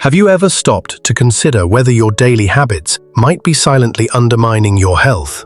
Have you ever stopped to consider whether your daily habits might be silently undermining your health?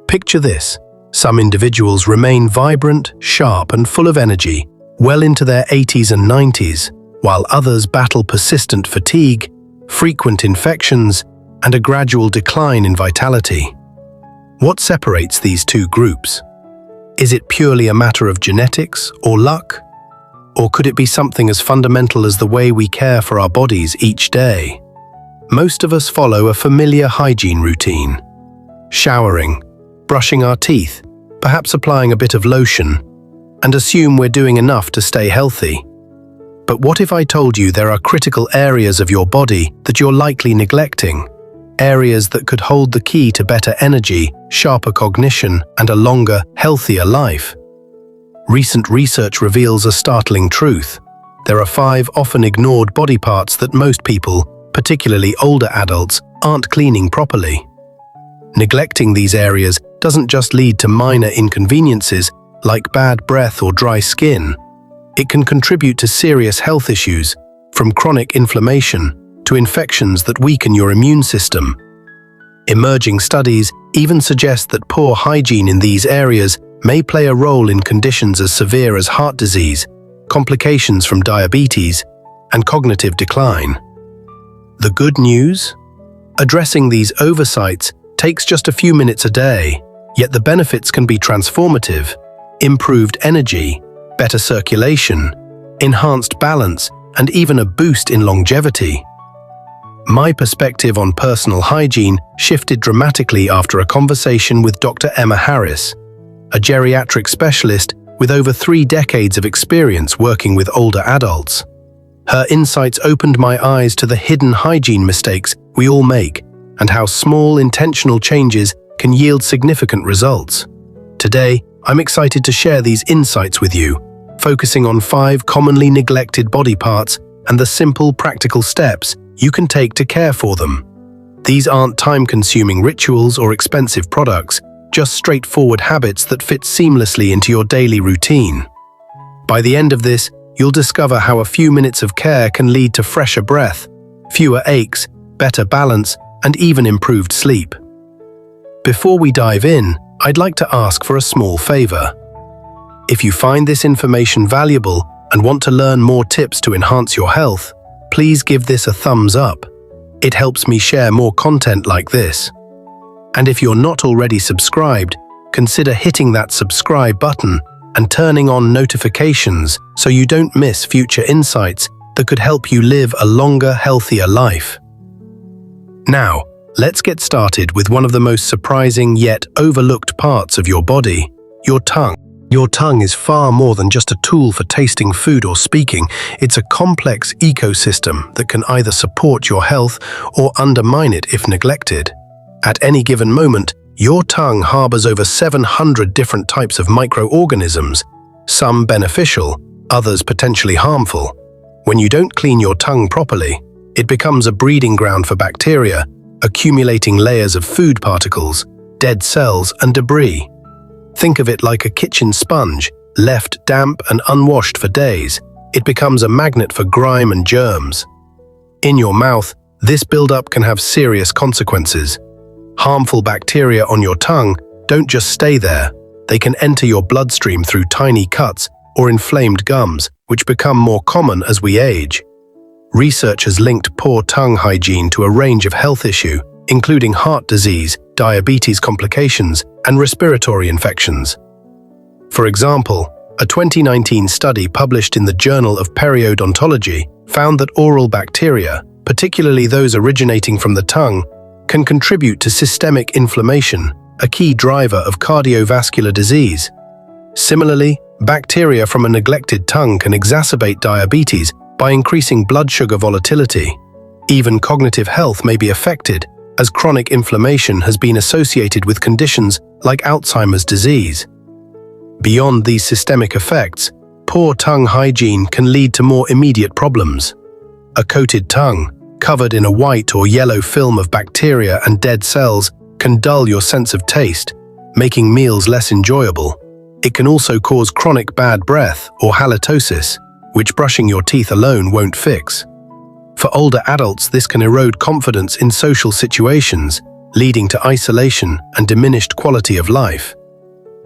Picture this. Some individuals remain vibrant, sharp, and full of energy well into their 80s and 90s, while others battle persistent fatigue, frequent infections, and a gradual decline in vitality. What separates these two groups? Is it purely a matter of genetics or luck? Or could it be something as fundamental as the way we care for our bodies each day? Most of us follow a familiar hygiene routine. Showering, brushing our teeth, perhaps applying a bit of lotion, and assume we're doing enough to stay healthy. But what if I told you there are critical areas of your body that you're likely neglecting? Areas that could hold the key to better energy, sharper cognition, and a longer, healthier life. Recent research reveals a startling truth. There are 5 often ignored body parts that most people, particularly older adults, aren't cleaning properly. Neglecting these areas doesn't just lead to minor inconveniences like bad breath or dry skin. It can contribute to serious health issues, from chronic inflammation to infections that weaken your immune system. Emerging studies even suggest that poor hygiene in these areas may play a role in conditions as severe as heart disease, complications from diabetes, and cognitive decline. The good news? Addressing these oversights takes just a few minutes a day, yet the benefits can be transformative. Improved energy, better circulation, enhanced balance, and even a boost in longevity. My perspective on personal hygiene shifted dramatically after a conversation with Dr. Emma Harris, a geriatric specialist with over 3 decades of experience working with older adults. Her insights opened my eyes to the hidden hygiene mistakes we all make and how small intentional changes can yield significant results. Today, I'm excited to share these insights with you, focusing on 5 commonly neglected body parts and the simple, practical steps you can take to care for them. These aren't time-consuming rituals or expensive products, just straightforward habits that fit seamlessly into your daily routine. By the end of this, you'll discover how a few minutes of care can lead to fresher breath, fewer aches, better balance, and even improved sleep. Before we dive in, I'd like to ask for a small favor. If you find this information valuable and want to learn more tips to enhance your health, please give this a thumbs up. It helps me share more content like this. And if you're not already subscribed, consider hitting that subscribe button and turning on notifications so you don't miss future insights that could help you live a longer, healthier life. Now, let's get started with one of the most surprising yet overlooked parts of your body, your tongue. Your tongue is far more than just a tool for tasting food or speaking. It's a complex ecosystem that can either support your health or undermine it if neglected. At any given moment, your tongue harbors over 700 different types of microorganisms, some beneficial, others potentially harmful. When you don't clean your tongue properly, it becomes a breeding ground for bacteria, accumulating layers of food particles, dead cells, and debris. Think of it like a kitchen sponge, left damp and unwashed for days. It becomes a magnet for grime and germs. In your mouth, this buildup can have serious consequences. Harmful bacteria on your tongue don't just stay there. They can enter your bloodstream through tiny cuts or inflamed gums, which become more common as we age. Research has linked poor tongue hygiene to a range of health issues, including heart disease, diabetes complications, and respiratory infections. For example, a 2019 study published in the Journal of Periodontology found that oral bacteria, particularly those originating from the tongue, can contribute to systemic inflammation, a key driver of cardiovascular disease. Similarly, bacteria from a neglected tongue can exacerbate diabetes by increasing blood sugar volatility. Even cognitive health may be affected, as chronic inflammation has been associated with conditions like Alzheimer's disease. Beyond these systemic effects, poor tongue hygiene can lead to more immediate problems. A coated tongue, covered in a white or yellow film of bacteria and dead cells, can dull your sense of taste, making meals less enjoyable. It can also cause chronic bad breath or halitosis, which brushing your teeth alone won't fix. For older adults, this can erode confidence in social situations, leading to isolation and diminished quality of life.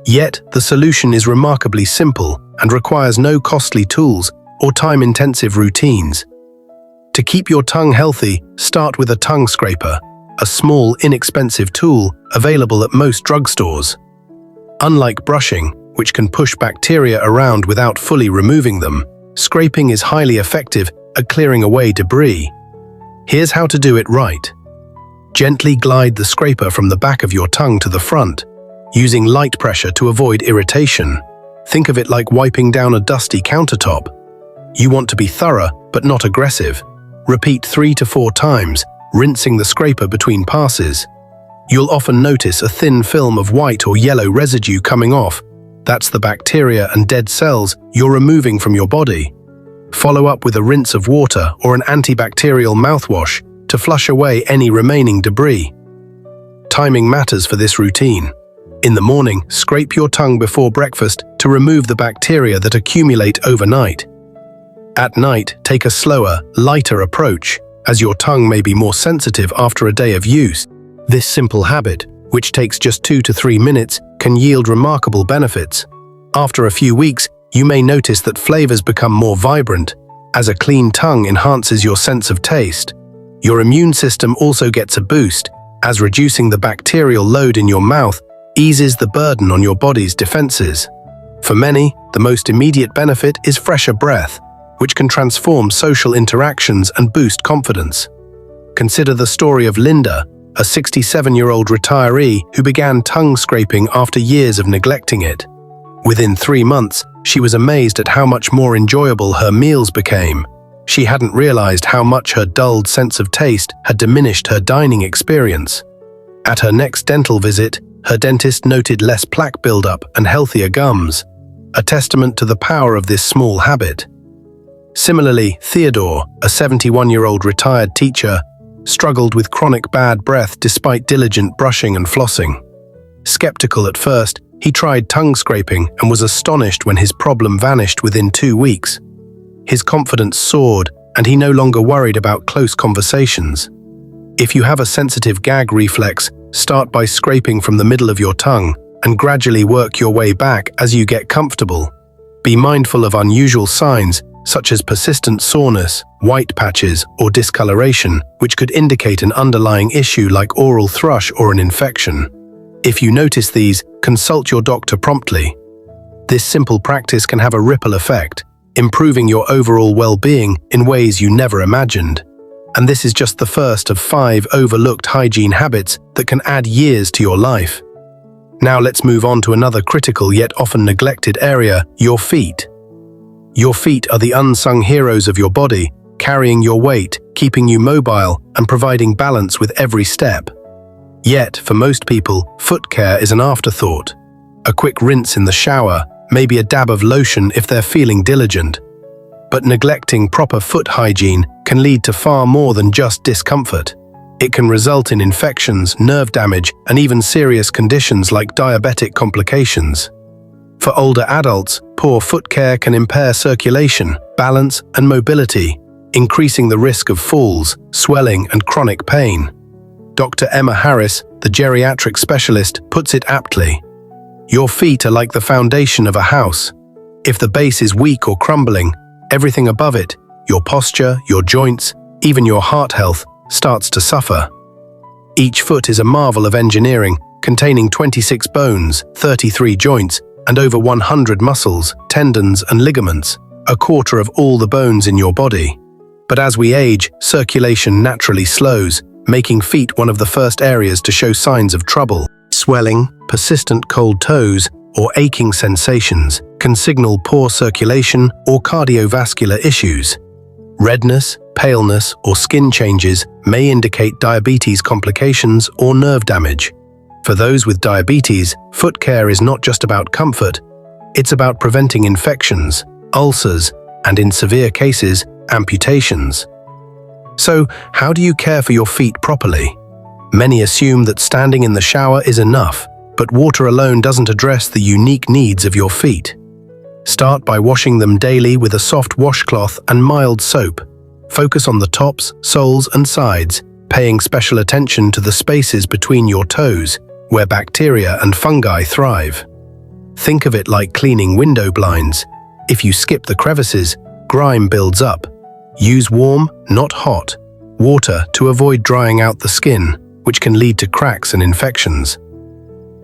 Yet, the solution is remarkably simple and requires no costly tools or time-intensive routines. To keep your tongue healthy, start with a tongue scraper, a small, inexpensive tool available at most drugstores. Unlike brushing, which can push bacteria around without fully removing them, scraping is highly effective at clearing away debris. Here's how to do it right. Gently glide the scraper from the back of your tongue to the front, using light pressure to avoid irritation. Think of it like wiping down a dusty countertop. You want to be thorough, but not aggressive. Repeat 3 to 4 times, rinsing the scraper between passes. You'll often notice a thin film of white or yellow residue coming off. That's the bacteria and dead cells you're removing from your body. Follow up with a rinse of water or an antibacterial mouthwash to flush away any remaining debris. Timing matters for this routine. In the morning, scrape your tongue before breakfast to remove the bacteria that accumulate overnight. At night, take a slower, lighter approach, as your tongue may be more sensitive after a day of use. This simple habit, which takes just 2 to 3 minutes, can yield remarkable benefits. After a few weeks, you may notice that flavors become more vibrant, as a clean tongue enhances your sense of taste. Your immune system also gets a boost, as reducing the bacterial load in your mouth eases the burden on your body's defenses. For many, the most immediate benefit is fresher breath, which can transform social interactions and boost confidence. Consider the story of Linda, a 67-year-old retiree who began tongue scraping after years of neglecting it. Within 3 months, she was amazed at how much more enjoyable her meals became. She hadn't realized how much her dulled sense of taste had diminished her dining experience. At her next dental visit, her dentist noted less plaque buildup and healthier gums, a testament to the power of this small habit. Similarly, Theodore, a 71-year-old retired teacher, struggled with chronic bad breath despite diligent brushing and flossing. Skeptical at first, he tried tongue scraping and was astonished when his problem vanished within 2 weeks. His confidence soared, and he no longer worried about close conversations. If you have a sensitive gag reflex, start by scraping from the middle of your tongue and gradually work your way back as you get comfortable. Be mindful of unusual signs, such as persistent soreness, white patches, or discoloration, which could indicate an underlying issue like oral thrush or an infection. If you notice these, consult your doctor promptly. This simple practice can have a ripple effect, improving your overall well-being in ways you never imagined. And this is just the first of 5 overlooked hygiene habits that can add years to your life. Now let's move on to another critical yet often neglected area: your feet. Your feet are the unsung heroes of your body, carrying your weight, keeping you mobile, and providing balance with every step. Yet, for most people, foot care is an afterthought. A quick rinse in the shower, maybe a dab of lotion if they're feeling diligent. But neglecting proper foot hygiene can lead to far more than just discomfort. It can result in infections, nerve damage, and even serious conditions like diabetic complications. For older adults, poor foot care can impair circulation, balance, and mobility, increasing the risk of falls, swelling, and chronic pain. Dr. Emma Harris, the geriatric specialist, puts it aptly. Your feet are like the foundation of a house. If the base is weak or crumbling, everything above it, your posture, your joints, even your heart health, starts to suffer. Each foot is a marvel of engineering, containing 26 bones, 33 joints, and over 100 muscles, tendons, and ligaments, a quarter of all the bones in your body. But as we age, circulation naturally slows, making feet one of the first areas to show signs of trouble. Swelling, persistent cold toes, or aching sensations can signal poor circulation or cardiovascular issues. Redness, paleness, or skin changes may indicate diabetes complications or nerve damage. For those with diabetes, foot care is not just about comfort, it's about preventing infections, ulcers, and in severe cases, amputations. So, how do you care for your feet properly? Many assume that standing in the shower is enough, but water alone doesn't address the unique needs of your feet. Start by washing them daily with a soft washcloth and mild soap. Focus on the tops, soles, and sides, paying special attention to the spaces between your toes, where bacteria and fungi thrive. Think of it like cleaning window blinds. If you skip the crevices, grime builds up. Use warm, not hot, water to avoid drying out the skin, which can lead to cracks and infections.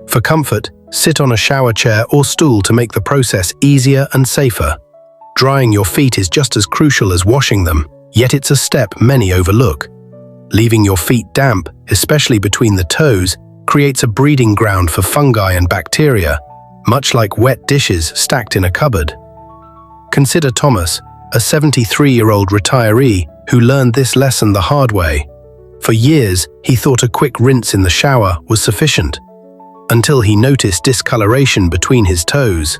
For comfort, sit on a shower chair or stool to make the process easier and safer. Drying your feet is just as crucial as washing them, yet it's a step many overlook. Leaving your feet damp, especially between the toes, creates a breeding ground for fungi and bacteria, much like wet dishes stacked in a cupboard. Consider Thomas, a 73-year-old retiree who learned this lesson the hard way. For years, he thought a quick rinse in the shower was sufficient, until he noticed discoloration between his toes.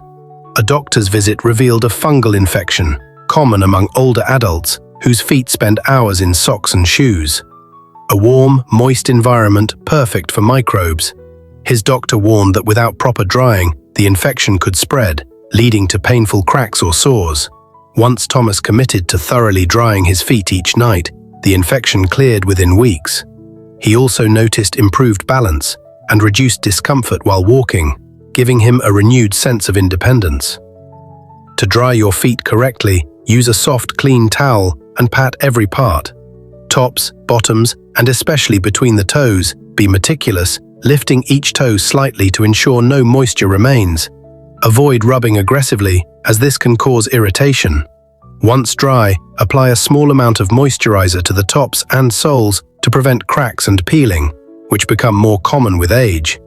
A doctor's visit revealed a fungal infection, common among older adults whose feet spend hours in socks and shoes. A warm, moist environment perfect for microbes. His doctor warned that without proper drying, the infection could spread, leading to painful cracks or sores. Once Thomas committed to thoroughly drying his feet each night, the infection cleared within weeks. He also noticed improved balance and reduced discomfort while walking, giving him a renewed sense of independence. To dry your feet correctly, use a soft, clean towel and pat every part. Tops, bottoms, and especially between the toes, be meticulous, lifting each toe slightly to ensure no moisture remains. Avoid rubbing aggressively, as this can cause irritation. Once dry, apply a small amount of moisturizer to the tops and soles to prevent cracks and peeling, which become more common with age.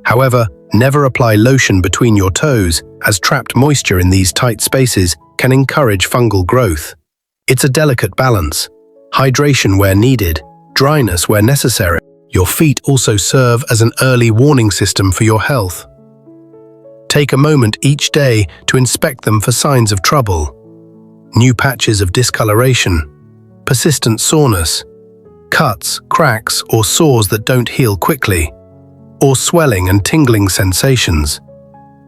However, never apply lotion between your toes, as trapped moisture in these tight spaces can encourage fungal growth. It's a delicate balance. Hydration where needed, dryness where necessary. Your feet also serve as an early warning system for your health. Take a moment each day to inspect them for signs of trouble. New patches of discoloration, persistent soreness, cuts, cracks, or sores that don't heal quickly, or swelling and tingling sensations.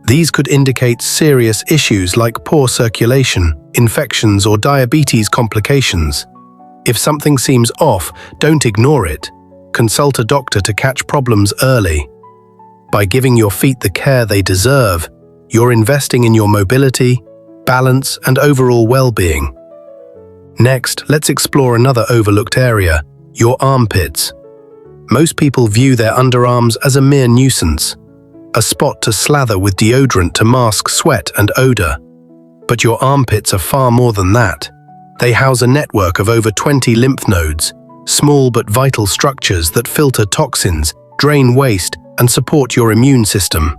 These could indicate serious issues like poor circulation, infections, or diabetes complications. If something seems off, don't ignore it. Consult a doctor to catch problems early. By giving your feet the care they deserve, you're investing in your mobility, balance, and overall well-being. Next, let's explore another overlooked area, your armpits. Most people view their underarms as a mere nuisance, a spot to slather with deodorant to mask sweat and odor. But your armpits are far more than that. They house a network of over 20 lymph nodes, small but vital structures that filter toxins, drain waste, and support your immune system.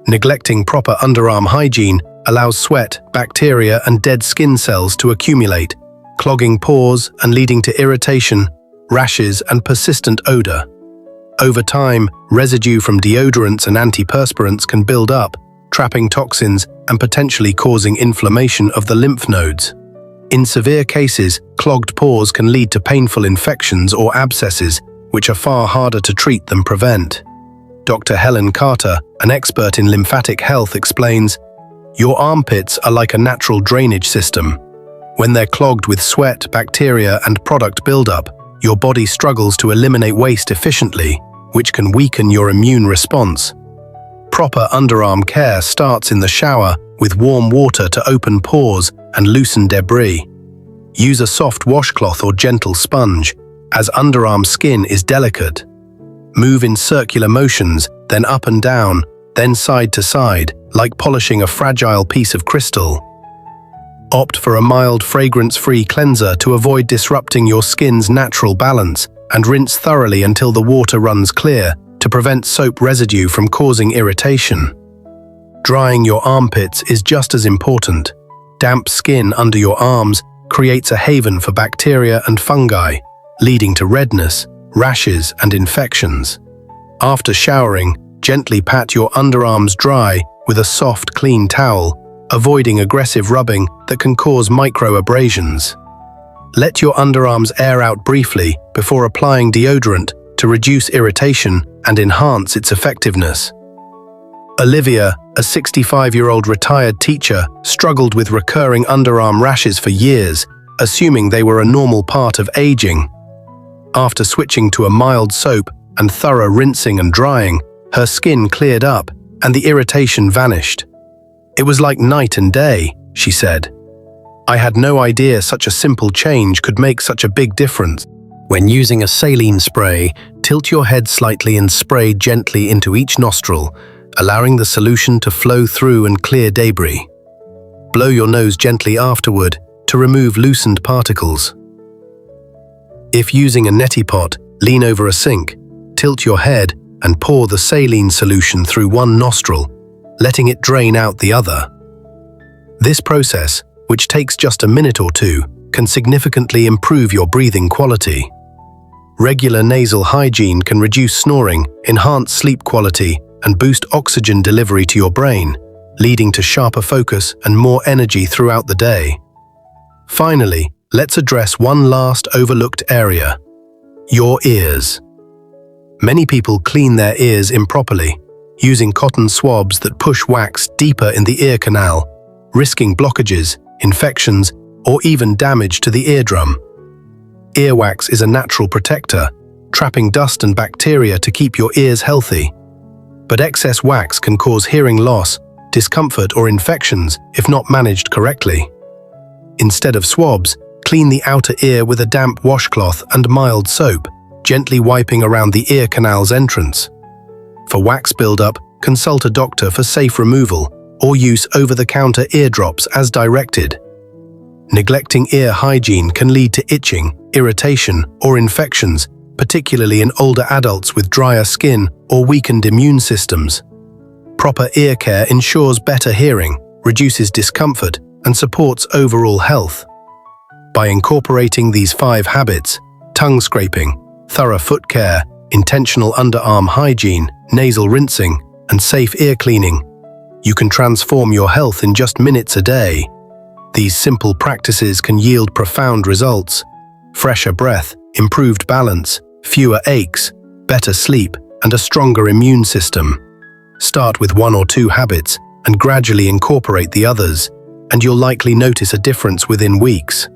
Neglecting proper underarm hygiene allows sweat, bacteria, and dead skin cells to accumulate, clogging pores and leading to irritation, rashes, and persistent odor. Over time, residue from deodorants and antiperspirants can build up, trapping toxins and potentially causing inflammation of the lymph nodes. In severe cases, clogged pores can lead to painful infections or abscesses, which are far harder to treat than prevent. Dr. Helen Carter, an expert in lymphatic health, explains, "Your armpits are like a natural drainage system. When they're clogged with sweat, bacteria, and product buildup, your body struggles to eliminate waste efficiently, which can weaken your immune response. Proper underarm care starts in the shower with warm water to open pores and loosen debris. Use a soft washcloth or gentle sponge, as underarm skin is delicate. Move in circular motions, then up and down, then side to side, like polishing a fragile piece of crystal. Opt for a mild, fragrance-free cleanser to avoid disrupting your skin's natural balance, and rinse thoroughly until the water runs clear to prevent soap residue from causing irritation. Drying your armpits is just as important. Damp skin under your arms creates a haven for bacteria and fungi, leading to redness, rashes, and infections. After showering, gently pat your underarms dry with a soft, clean towel, avoiding aggressive rubbing that can cause microabrasions. Let your underarms air out briefly before applying deodorant to reduce irritation and enhance its effectiveness. Olivia, a 65-year-old retired teacher, struggled with recurring underarm rashes for years, assuming they were a normal part of aging. After switching to a mild soap and thorough rinsing and drying, her skin cleared up and the irritation vanished. "It was like night and day," she said. "I had no idea such a simple change could make such a big difference." When using a saline spray, tilt your head slightly and spray gently into each nostril, allowing the solution to flow through and clear debris. Blow your nose gently afterward to remove loosened particles. If using a neti pot, lean over a sink, tilt your head and pour the saline solution through one nostril, letting it drain out the other. This process, which takes just a minute or two, can significantly improve your breathing quality. Regular nasal hygiene can reduce snoring, enhance sleep quality, and boost oxygen delivery to your brain, leading to sharper focus and more energy throughout the day. Finally, let's address one last overlooked area: your ears. Many people clean their ears improperly, using cotton swabs that push wax deeper in the ear canal, risking blockages, infections, or even damage to the eardrum. Earwax is a natural protector, trapping dust and bacteria to keep your ears healthy. But excess wax can cause hearing loss, discomfort, or infections if not managed correctly. Instead of swabs, clean the outer ear with a damp washcloth and mild soap, gently wiping around the ear canal's entrance. For wax buildup, consult a doctor for safe removal or use over-the-counter eardrops as directed. Neglecting ear hygiene can lead to itching, irritation, or infections, particularly in older adults with drier skin or weakened immune systems. Proper ear care ensures better hearing, reduces discomfort, and supports overall health. By incorporating these 5 habits: tongue scraping, thorough foot care, intentional underarm hygiene, nasal rinsing, and safe ear cleaning, you can transform your health in just minutes a day. These simple practices can yield profound results: fresher breath, improved balance, fewer aches, better sleep, and a stronger immune system. Start with 1 or 2 habits and gradually incorporate the others, and you'll likely notice a difference within weeks.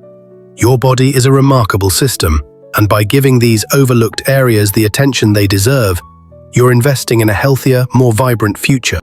Your body is a remarkable system, and by giving these overlooked areas the attention they deserve, you're investing in a healthier, more vibrant future.